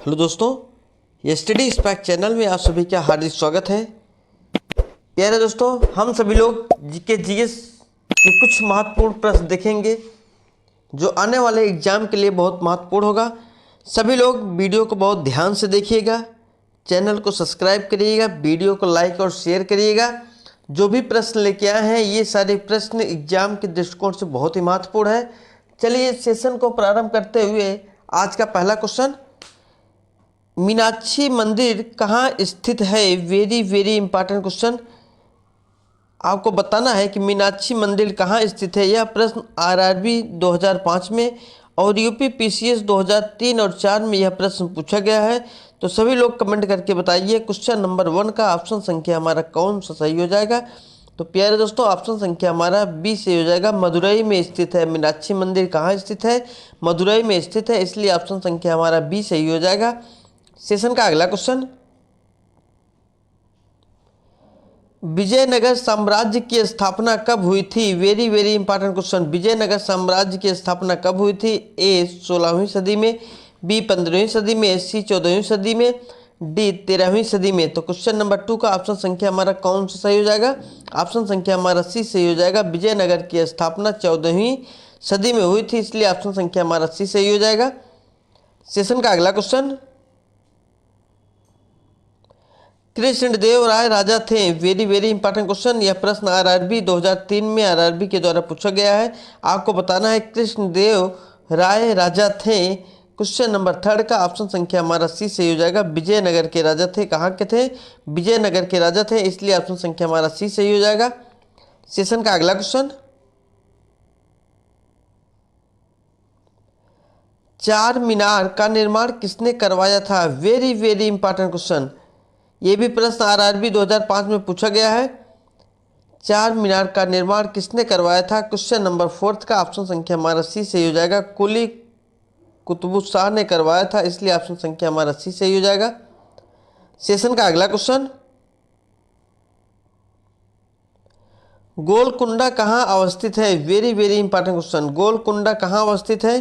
Hello दोस्तों, ये study SPAC channel में आप सभी का हार्दिक स्वागत है। प्यारे दोस्तों, हम सभी लोग जीके जीएस के कुछ महत्वपूर्ण प्रश्न देखेंगे जो आने वाले एग्जाम के लिए बहुत महत्वपूर्ण होगा। सभी लोग वीडियो को बहुत ध्यान से देखिएगा, चैनल को सब्सक्राइब करिएगा, वीडियो को लाइक और शेयर करिएगा। जो भी प्रश्न लेके आए हैं ये सारे प्रश्न एग्जाम के दृष्टिकोण से बहुत ही महत्वपूर्ण है। चलिए सेशन को प्रारंभ करते हुए आज का पहला क्वेश्चन, मीनाक्षी मंदिर कहाँ स्थित है? Very very important question. आपको बताना है कि मीनाक्षी मंदिर कहाँ स्थित है। यह प्रश्न आरआरबी 2005 में और यूपी पीसीएस 2003 और 4 में यह प्रश्न पूछा गया है। तो सभी लोग कमेंट करके बताइए क्वेश्चन नंबर 1 का ऑप्शन संख्या हमारा कौन सा सही हो जाएगा। तो प्यारे दोस्तों, ऑप्शन संख्या हमारा बी सही हो जाएगा। मदुरई में स्थित है। मीनाक्षी मंदिर कहाँ स्थित है? मदुरई में स्थित है, इसलिए ऑप्शन संख्या हमारा बी सही हो जाएगा। सेशन का अगला क्वेश्चन, विजयनगर साम्राज्य की स्थापना कब हुई थी? Very very important question. Vijayanagara साम्राज्य की स्थापना कब हुई थी? ए 16वीं सदी में, बी 15वीं सदी में, सी 14वीं सदी में, डी 13वीं सदी में। तो क्वेश्चन नंबर 2 का ऑप्शन संख्या हमारा कौन सा सही हो जाएगा? ऑप्शन संख्या हमारा सी सही हो जाएगा। विजयनगर की स्थापना 14वीं सदी में हुई थी, इसलिए ऑप्शन संख्या हमारा सी सही हो जाएगा। सेशन का अगला क्वेश्चन, कृष्णदेव राय राजा थे। Very very important question. यह प्रश्न आरआरबी 2003 में आरआरबी के द्वारा पूछा गया है। आपको बताना है कृष्णदेव राय राजा थे। क्वेश्चन नंबर 3 का ऑप्शन संख्या हमारा सी सही हो जाएगा। विजयनगर के राजा थे। कहाँ के थे? विजयनगर के राजा थे, इसलिए ऑप्शन संख्या हमारा सी सही हो जाएगा। सेशन का अगला क्वेश्चन, चार मीनार का निर्माण किसने करवाया था? Very very important question. ये भी प्रश्न आरआरबी 2005 में पूछा गया है। चार मीनार का निर्माण किसने करवाया था? क्वेश्चन नंबर 4 का ऑप्शन संख्या हमारा सी सही हो जाएगा। कुली कुतुबुशाह ने करवाया था, इसलिए ऑप्शन संख्या हमारा सी सही हो जाएगा। सेशन का अगला क्वेश्चन, गोलकुंडा कहाँ अवस्थित है? Very very important question. Golconda कहाँ अवस्थित है?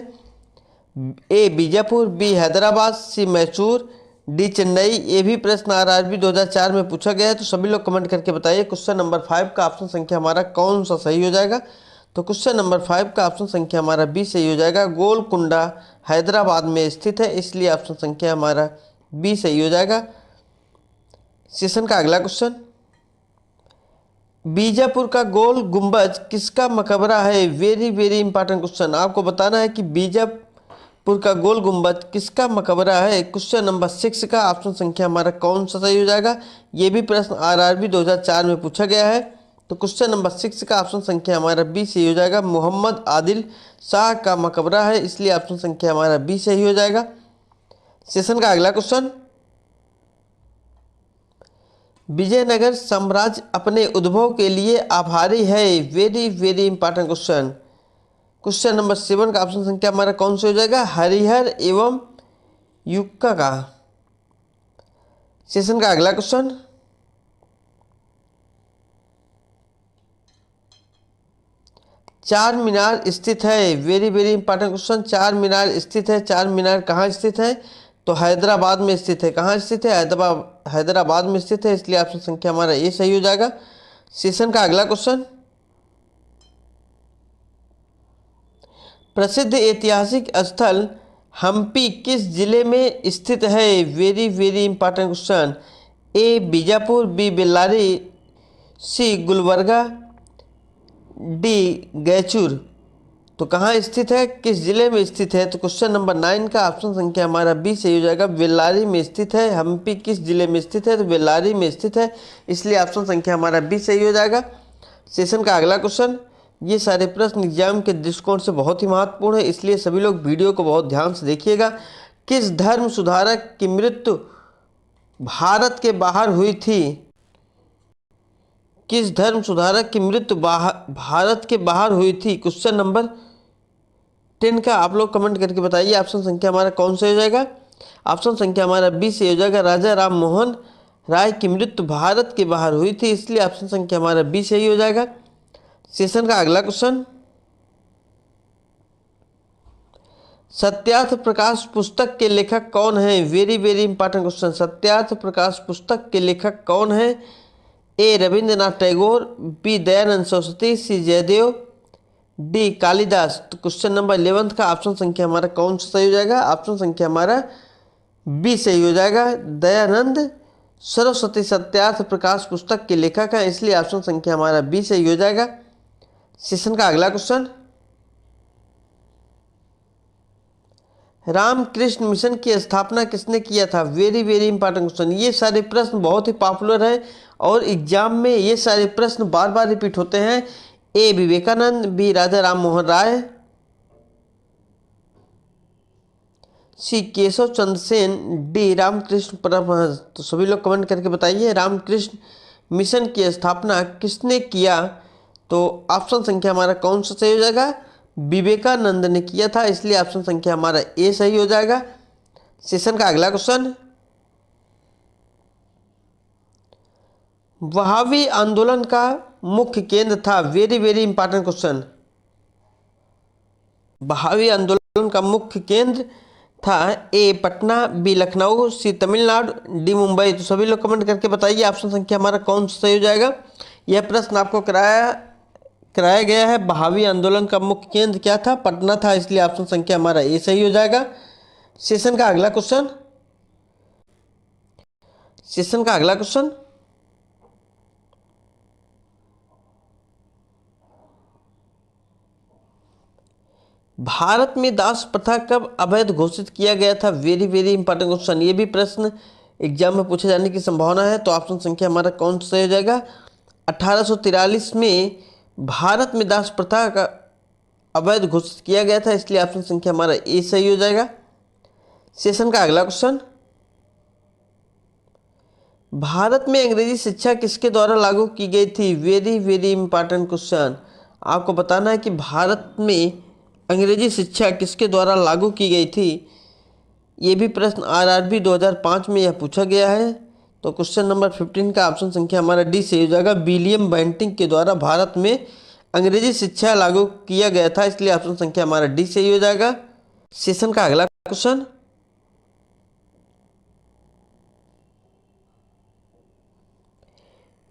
ए बीजापुर, बी हैदराबाद, सी मैसूर, डी चेन्नई। ये भी प्रश्न आरआरबी 2004 में पूछा गया है। तो सभी लोग कमेंट करके बताइए क्वेश्चन नंबर 5 का ऑप्शन संख्या हमारा कौन सा सही हो जाएगा। तो क्वेश्चन नंबर 5 का ऑप्शन संख्या हमारा बी सही हो जाएगा। गोलकुंडा हैदराबाद में स्थित है, इसलिए ऑप्शन संख्या हमारा बी सही हो जाएगा। सेशन का अगला क्वेश्चन, बीजापुर का गोल गुंबज किसका मकबरा है? Very very important question. आपको बताना है कि बीजापुर का गोल गुंबज किसका मकबरा है। क्वेश्चन नंबर 6 का ऑप्शन संख्या हमारा कौन सा सही हो जाएगा। ये भी प्रश्न आरआरबी 2004 में पूछा गया है। तो क्वेश्चन नंबर 6 का ऑप्शन संख्या हमारा बी सही हो जाएगा। मोहम्मद आदिल शाह का मकबरा है, इसलिए ऑप्शन संख्या हमारा बी सही हो जाएगा। सेशन का अगला क्वेश्चन, विजयनगर साम्राज्य अपने उद्भव के लिए आभारी है। Very very important question. Question number 7 का ऑप्शन संख्या हमारा कौन सा हो जाएगा? हरिहर एवं युक्का का। सेशन का अगला क्वेश्चन, चार मीनार स्थित है। Very very important question. चार मीनार स्थित है। चार मीनार कहाँ स्थित है? तो हैदराबाद में स्थित है। कहाँ स्थित है? हैदराबाद में स्थित है, इसलिए ऑप्शन संख्या हमारा ए सही हो जाएगा। सेशन का अगला क्वेश्चन, प्रसिद्ध ऐतिहासिक स्थल हम्पी किस जिले में स्थित है? Very very important question. A Bijapur, B Bellary, C Gulbarga, D Raichur. तो कहाँ स्थित है, किस जिले में स्थित है? तो क्वेश्चन नंबर 9 का ऑप्शन संख्या हमारा बी सही हो जाएगा। बेल्लारी में स्थित है। हम्पी किस जिले में स्थित है? तो बेल्लारी में स्थित है, इसलिए ऑप्शन संख्या हमारा बी सही हो जाएगा। सेशन का अगला क्वेश्चन, ये सारे प्रश्न एग्जाम के दृष्टिकोण से बहुत ही महत्वपूर्ण है, इसलिए सभी लोग वीडियो को बहुत ध्यान से देखिएगा। किस धर्म सुधारक की मृत्यु भारत के बाहर हुई थी? किस धर्म सुधारक की मृत्यु भारत के बाहर हुई थी? क्वेश्चन नंबर 10 का आप लोग कमेंट करके बताइए ऑप्शन संख्या हमारा कौन सा हो जाएगा। ऑप्शन संख्या हमारा बी से हो जाएगा। राजा राम मोहन राय की मृत्यु भारत के बाहर हुई थी, इसलिए ऑप्शन संख्या हमारा बी सही हो जाएगा। सेशन का अगला क्वेश्चन, सत्यार्थ प्रकाश पुस्तक के लेखक कौन है? Very very important question. Satyarth Prakash पुस्तक के लेखक कौन है? A Rabindranath Tagore, B Dayanand Saraswati, C Jayadev, D Kalidas. तो क्वेश्चन नंबर 11 का ऑप्शन संख्या हमारा कौन सा सही हो जाएगा? ऑप्शन संख्या हमारा बी सही हो जाएगा। दयानंद सरस्वती सत्यार्थ प्रकाश पुस्तक के लेखक है, इसलिए ऑप्शन संख्या हमारा बी सही हो जाएगा। सेशन का अगला क्वेश्चन, रामकृष्ण मिशन की स्थापना किसने किया था? Very very important question. ये सारे प्रश्न बहुत ही पॉपुलर हैं और एग्जाम में ये सारे प्रश्न बार बार रिपीट होते हैं। ए विवेकानंद, बी राजा राम मोहन राय, सी केशव चंद्र सेन, डी रामकृष्ण परमहंस। तो सभी लोग कमेंट करके बताइए रामकृष्ण मिशन की स्थापना किसने किया? तो ऑप्शन संख्या हमारा कौन सा सही हो जाएगा? विवेकानंद ने किया था, इसलिए ऑप्शन संख्या हमारा ए सही हो जाएगा। सेशन का अगला क्वेश्चन, वहाबी आंदोलन का मुख्य केंद्र था? Very very important question. Wahhabi आंदोलन का मुख्य केंद्र था ए पटना, बी लखनऊ, सी तमिलनाडु, डी मुंबई। तो सभी लोग कमेंट करके बताइए ऑप्शन संख्या हमारा कौन सा सही हो जाएगा। यह प्रश्न आपको कराया गया है। वहाबी आंदोलन का मुख्य केंद्र क्या था? पटना था, इसलिए ऑप्शन संख्या हमारा ए सही हो जाएगा। सेशन का अगला क्वेश्चन, भारत में दास प्रथा कब अवैध घोषित किया गया था? Very very important question. ये भी प्रश्न एग्जाम में पूछे जाने की संभावना है, तो ऑप्शन संख्या हमारा कौन सा सही हो जाएगा? 1843 में भारत में दास प्रथा का अवैध घोषित किया गया था, इसलिए ऑप्शन संख्या हमारा ए सही हो जाएगा। सेशन का अगला क्वेश्चन, भारत में अंग्रेजी शिक्षा किसके द्वारा लागू की गई थी? Very very important question. आपको बताना है कि भारत में अंग्रेजी शिक्षा किसके द्वारा लागू की गई थी। ये भी प्रश्न आरआरबी 2005 में यह पूछा गया है। तो क्वेश्चन नंबर 15 का ऑप्शन संख्या हमारा डी सही हो जाएगा। विलियम बेंटिंक के द्वारा भारत में अंग्रेजी शिक्षा लागू किया गया था, इसलिए ऑप्शन संख्या हमारा डी सही हो जाएगा। सेशन का अगला क्वेश्चन,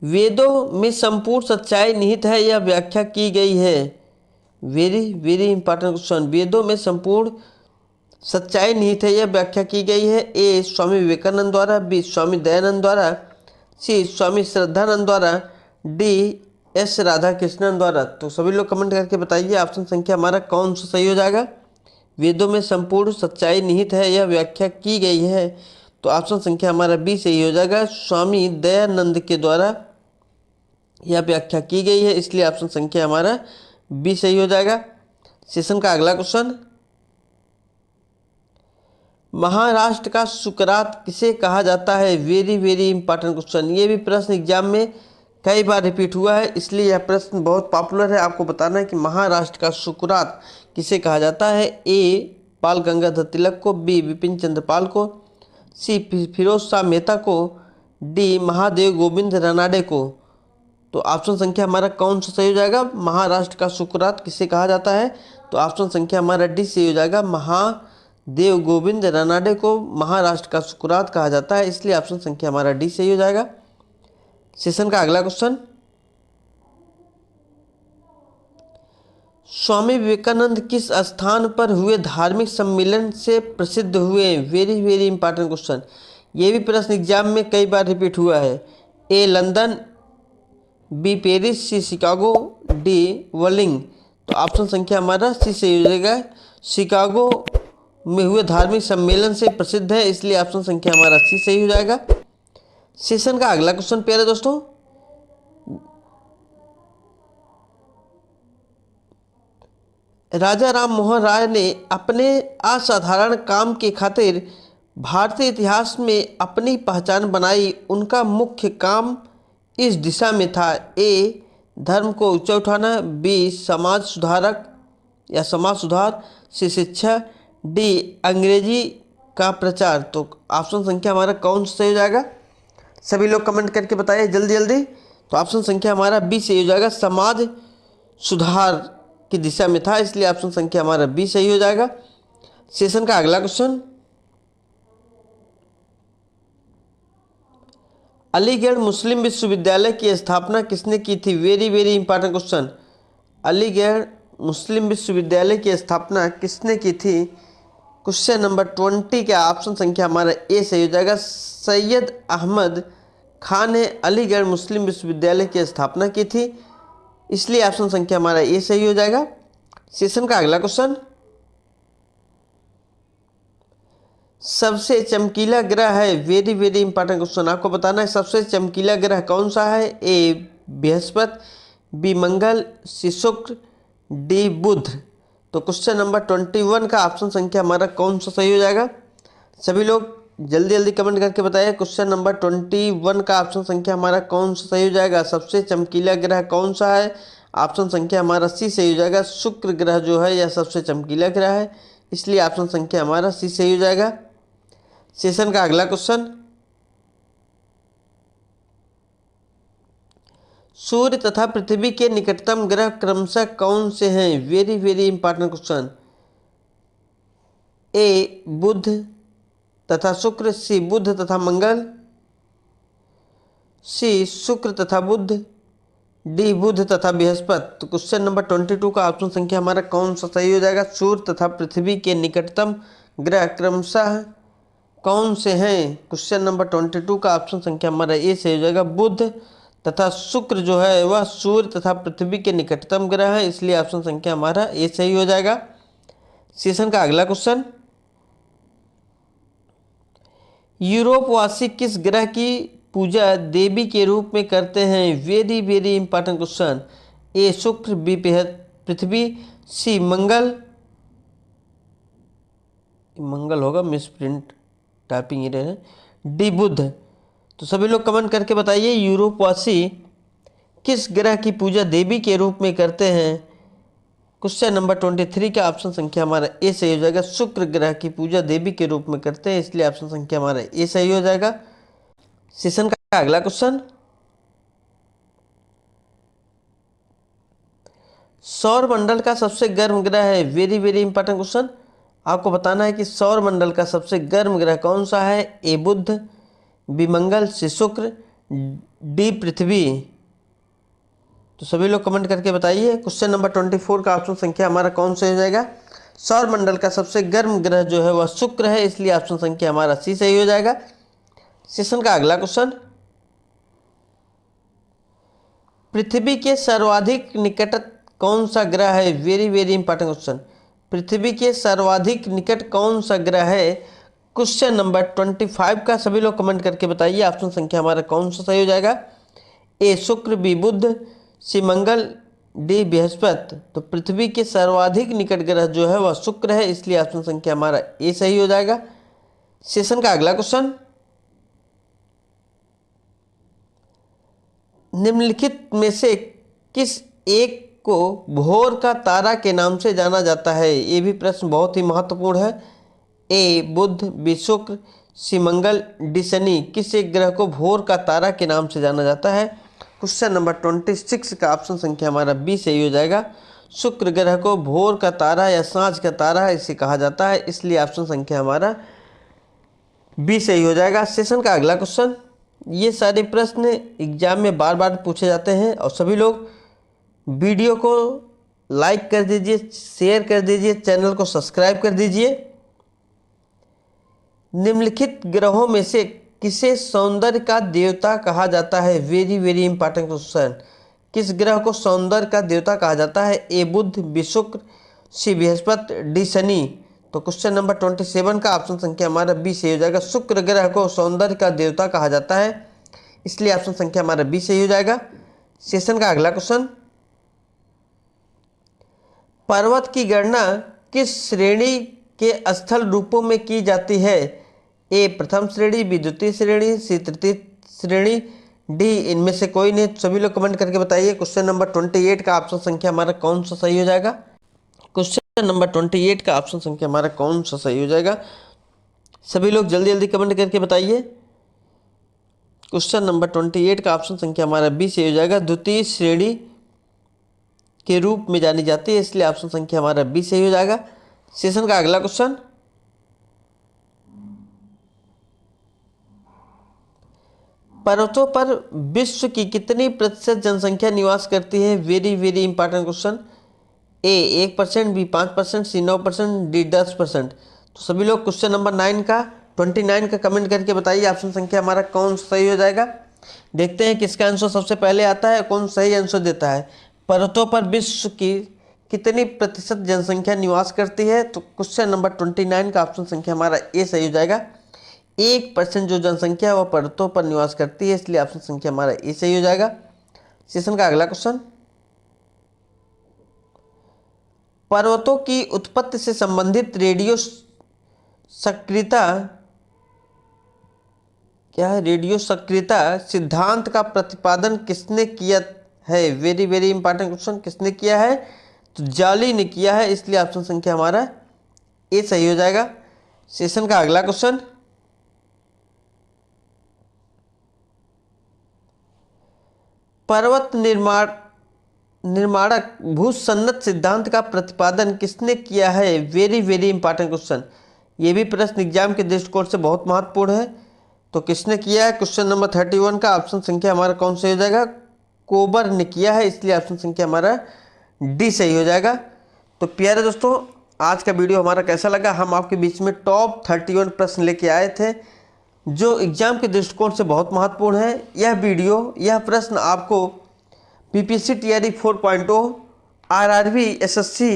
वेदों में संपूर्ण सच्चाई निहित है, यह व्याख्या की गई है। Very very important question. वेदों में संपूर्ण सच्चाई निहित है, यह व्याख्या की गई है। ए स्वामी विवेकानंद द्वारा, बी स्वामी दयानंद द्वारा, सी स्वामी श्रद्धानंद द्वारा, डी एस राधा कृष्णन द्वारा। तो सभी लोग कमेंट करके बताइए ऑप्शन संख्या हमारा कौन सा सही हो जाएगा। वेदों में संपूर्ण सच्चाई निहित है, यह व्याख्या की गई है, तो ऑप्शन संख्या हमारा बी सही हो जाएगा। स्वामी दयानंद के द्वारा यह व्याख्या की गई है, इसलिए ऑप्शन संख्या हमारा बी सही हो जाएगा। सेशन का अगला क्वेश्चन, महाराष्ट्र का सुकरात किसे कहा जाता है? Very very important question. ये भी प्रश्न एग्जाम में कई बार रिपीट हुआ है, इसलिए यह प्रश्न बहुत पॉपुलर है। आपको बताना है कि महाराष्ट्र का सुकरात किसे कहा जाता है। ए बाल गंगाधर तिलक को, बी बिपिन चंद्र पाल को, सी फिरोज शाह मेहता को, डी महादेव गोविंद रानाडे को। तो ऑप्शन संख्या हमारा कौन सा सही हो जाएगा? महाराष्ट्र का सुकरात किसे कहा जाता है? तो ऑप्शन संख्या हमारा डी सही हो जाएगा। महादेव गोविंद रानाडे को महाराष्ट्र का सुकरात कहा जाता है, इसलिए ऑप्शन संख्या हमारा डी सही हो जाएगा। सेशन का अगला क्वेश्चन, स्वामी विवेकानंद किस स्थान पर हुए धार्मिक सम्मेलन से प्रसिद्ध हुए? Very very important question. ये भी प्रश्न एग्जाम में कई बार रिपीट हुआ है। ए लंदन, बी पेरिस, सी शिकागो, डी वर्लिंग। तो ऑप्शन संख्या हमारा सी सही हो जाएगा। शिकागो में हुए धार्मिक सम्मेलन से प्रसिद्ध है, इसलिए ऑप्शन संख्या हमारा सी सही हो जाएगा। सेशन का अगला क्वेश्चन प्यारे दोस्तों, राजा राम मोहन राय ने अपने असाधारण काम के खातिर भारतीय इतिहास में अपनी पहचान बनाई। उनका मुख्य काम इस दिशा में था। ए धर्म को ऊंचा उठाना, बी समाज सुधारक या समाज सुधार, सी शिक्षा, डी अंग्रेजी का प्रचार। तो ऑप्शन संख्या हमारा कौन सा सही हो जाएगा? सभी लोग कमेंट करके बताइए जल्दी जल्दी। तो ऑप्शन संख्या हमारा बी सही हो जाएगा। समाज सुधार की दिशा में था, इसलिए ऑप्शन संख्या हमारा बी सही हो जाएगा। सेशन का अगला क्वेश्चन, अलीगढ़ मुस्लिम विश्वविद्यालय की स्थापना किसने की थी? Very very important question. Aligarh Muslim विश्वविद्यालय की स्थापना किसने की थी? क्वेश्चन नंबर 20 का ऑप्शन संख्या हमारा ए सही हो जाएगा। सैयद अहमद खान ने अलीगढ़ मुस्लिम विश्वविद्यालय की स्थापना की थी, इसलिए ऑप्शन संख्या हमारा ए सही हो जाएगा। सेशन का अगला क्वेश्चन, सबसे चमकीला ग्रह है, वेरी वेरी इंपॉर्टेंट क्वेश्चन, आपको बताना है सबसे चमकीला ग्रह कौन सा है? ए बृहस्पति, बी मंगल, सी शुक्र, डी बुध। तो क्वेश्चन नंबर 21 का ऑप्शन संख्या हमारा कौन सा सही हो जाएगा? सभी लोग जल्दी जल्दी कमेंट करके बताइए क्वेश्चन नंबर 21 का ऑप्शन संख्या हमारा कौन सा सही हो जाएगा? सबसे चमकीला ग्रह कौन सा है? ऑप्शन संख्या हमारा सी सही हो जाएगा। शुक्र ग्रह जो है यह सबसे चमकीला ग्रह है, इसलिए ऑप्शन संख्या हमारा सी सही हो जाएगा। सेशन का अगला क्वेश्चन, सूर्य तथा पृथ्वी के निकटतम ग्रह क्रमशः कौन से हैं? Very very important question. A बुध तथा शुक्र, सी बुध तथा मंगल, सी शुक्र तथा बुध, डी बुध तथा बृहस्पति। तो क्वेश्चन नंबर 22 का ऑप्शन संख्या हमारा कौन सा सही हो जाएगा? सूर्य तथा पृथ्वी के निकटतम ग्रह क्रमशः कौन से हैं? क्वेश्चन नंबर 22 का ऑप्शन संख्या हमारा ए सही हो जाएगा। बुध तथा शुक्र जो है वह सूर्य तथा पृथ्वी के निकटतम ग्रह है, इसलिए ऑप्शन संख्या हमारा ए सही हो जाएगा। सेशन का अगला क्वेश्चन, यूरोपवासी किस ग्रह की पूजा देवी के रूप में करते हैं? Very very important question. A शुक्र, बी पृथ्वी, सी मंगल, मंगल होगा, मिस प्रिंट टाइपिंग एरर है, डी बुध। तो सभी लोग कमेंट करके बताइए यूरोपवासी किस ग्रह की पूजा देवी के रूप में करते हैं? क्वेश्चन नंबर 23 का ऑप्शन संख्या हमारा ए सही हो जाएगा। शुक्र ग्रह की पूजा देवी के रूप में करते हैं, इसलिए ऑप्शन संख्या हमारा ए सही हो जाएगा। सेशन का अगला क्वेश्चन, सौर मंडल का सबसे गर्म ग्रह है, वेरी वेरी इंपॉर्टेंट क्वेश्चन, आपको बताना है कि सौर मंडल का सबसे गर्म ग्रह कौन सा है? ए बुध, बी मंगल, सी शुक्र, डी पृथ्वी। तो सभी लोग कमेंट करके बताइए क्वेश्चन नंबर 24 का ऑप्शन संख्या हमारा कौन सा हो जाएगा? सौर मंडल का सबसे गर्म ग्रह जो है वह शुक्र है, इसलिए ऑप्शन संख्या हमारा सी सही हो जाएगा। सेशन का अगला क्वेश्चन, पृथ्वी के सर्वाधिक निकट कौन सा ग्रह है? Very very important question. पृथ्वी के सर्वाधिक निकट कौन सा ग्रह है? क्वेश्चन नंबर 25 का सभी लोग कमेंट करके बताइए ऑप्शन संख्या हमारा कौन सा सही हो जाएगा? ए शुक्र, बी बुध, सी मंगल, डी बृहस्पति। तो पृथ्वी के सर्वाधिक निकट ग्रह जो है वह शुक्र है, इसलिए ऑप्शन संख्या हमारा ए सही हो जाएगा। सेशन का अगला क्वेश्चन, निम्नलिखित में से किस एक को भोर का तारा के नाम से जाना जाता है? ये भी प्रश्न बहुत ही महत्वपूर्ण है। ए बुध, बी शुक्र, सी मंगल, डी शनि। किस एक ग्रह को भोर का तारा के नाम से जाना जाता है? क्वेश्चन नंबर 26 का ऑप्शन संख्या हमारा बी सही हो जाएगा। शुक्र ग्रह को भोर का तारा या सांझ का तारा इसे कहा जाता है, इसलिए ऑप्शन संख्या हमारा बी सही हो जाएगा। सेशन का अगला क्वेश्चन, ये सारे प्रश्न एग्जाम में बार बार पूछे जाते हैं और सभी लोग वीडियो को लाइक कर दीजिए, शेयर कर दीजिए, चैनल को सब्सक्राइब कर दीजिए। निम्नलिखित ग्रहों में से किसे सौंदर्य का देवता कहा जाता है? Very very important question. किस ग्रह को सौंदर्य का देवता कहा जाता है? ए बुध, बी शुक्र, सी बृहस्पति, डी शनि। तो क्वेश्चन नंबर 27 का ऑप्शन संख्या हमारा बी सही हो जाएगा। शुक्र ग्रह को सौंदर्य का देवता कहा जाता है, इसलिए ऑप्शन संख्या हमारा बी सही हो जाएगा। सेशन का अगला क्वेश्चन, पर्वत की गणना किस श्रेणी के स्थल रूपों में की जाती है? ए प्रथम श्रेणी, बी द्वितीय श्रेणी, सी तृतीय श्रेणी, डी इनमें से कोई नहीं। सभी लोग कमेंट करके बताइए क्वेश्चन नंबर 28 का ऑप्शन संख्या हमारा कौन सा सही हो जाएगा? क्वेश्चन नंबर 28 का ऑप्शन संख्या हमारा कौन सा सही हो जाएगा? सभी लोग जल्दी जल्दी कमेंट करके बताइए। क्वेश्चन नंबर 28 का ऑप्शन संख्या हमारा बी सही हो जाएगा। द्वितीय श्रेणी के रूप में जानी जाती है, इसलिए ऑप्शन संख्या हमारा बी सही हो जाएगा। सेशन का अगला क्वेश्चन, पर्वतों पर विश्व की कितनी प्रतिशत जनसंख्या निवास करती है? Very very important question. A 1%, B 5%, C 9%, D 10%। तो सभी लोग क्वेश्चन नंबर 9 का 29 का कमेंट करके बताइए ऑप्शन संख्या हमारा कौन सही हो जाएगा। देखते हैं किसका आंसर सबसे पहले आता है, कौन सही आंसर देता है। पर्वतों पर विश्व की कितनी प्रतिशत जनसंख्या निवास करती है? तो क्वेश्चन नंबर 29 का ऑप्शन संख्या हमारा ए सही हो जाएगा। 1% जो जनसंख्या है वह पर्वतों पर निवास करती है, इसलिए ऑप्शन संख्या हमारा ए सही हो जाएगा। सेशन का अगला क्वेश्चन, पर्वतों की उत्पत्ति से संबंधित रेडियो सक्रियता क्या है? रेडियो सक्रियता सिद्धांत का प्रतिपादन किसने किया है? Very very important question. किसने किया है? तो जाली ने किया है, इसलिए ऑप्शन संख्या हमारा ए सही हो जाएगा। सेशन का अगला क्वेश्चन, पर्वत निर्माणक भूसन्नत सिद्धांत का प्रतिपादन किसने किया है? Very very important question. ये भी प्रश्न एग्जाम के दृष्टिकोण से बहुत महत्वपूर्ण है। तो किसने किया है? क्वेश्चन नंबर 31 का ऑप्शन संख्या हमारा कौन सही हो जाएगा? कोबर ने किया है, इसलिए ऑप्शन संख्या हमारा डी सही हो जाएगा। तो प्यारे दोस्तों, आज का वीडियो हमारा कैसा लगा? हम आपके बीच में टॉप 31 प्रश्न लेके आए थे जो एग्जाम के दृष्टिकोण से बहुत महत्वपूर्ण है। यह वीडियो, यह प्रश्न आपको पीपीएससी टीआरई 4.0, आरआरबी, एसएससी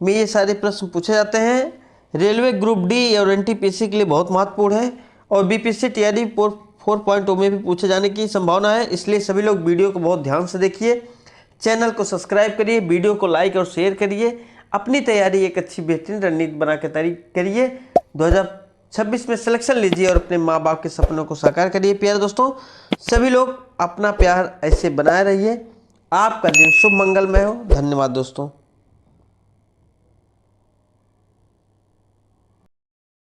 में ये सारे प्रश्न पूछे जाते हैं। रेलवे ग्रुप डी और एनटीपीसी के लिए बहुत महत्वपूर्ण है और बीपीएससी टीआरई 4.0 में भी पूछे जाने की संभावना है। इसलिए सभी लोग वीडियो को बहुत ध्यान से देखिए, चैनल को सब्सक्राइब करिए, वीडियो को लाइक और शेयर करिए, अपनी तैयारी एक अच्छी बेहतरीन रणनीति बना के तैयारी करिए। 2026 में सिलेक्शन लीजिए और अपने माँ बाप के सपनों को साकार करिए। प्यारे दोस्तों, सभी लोग अपना प्यार ऐसे बनाए रहिए। आपका दिन शुभ मंगलमय हो। धन्यवाद दोस्तों।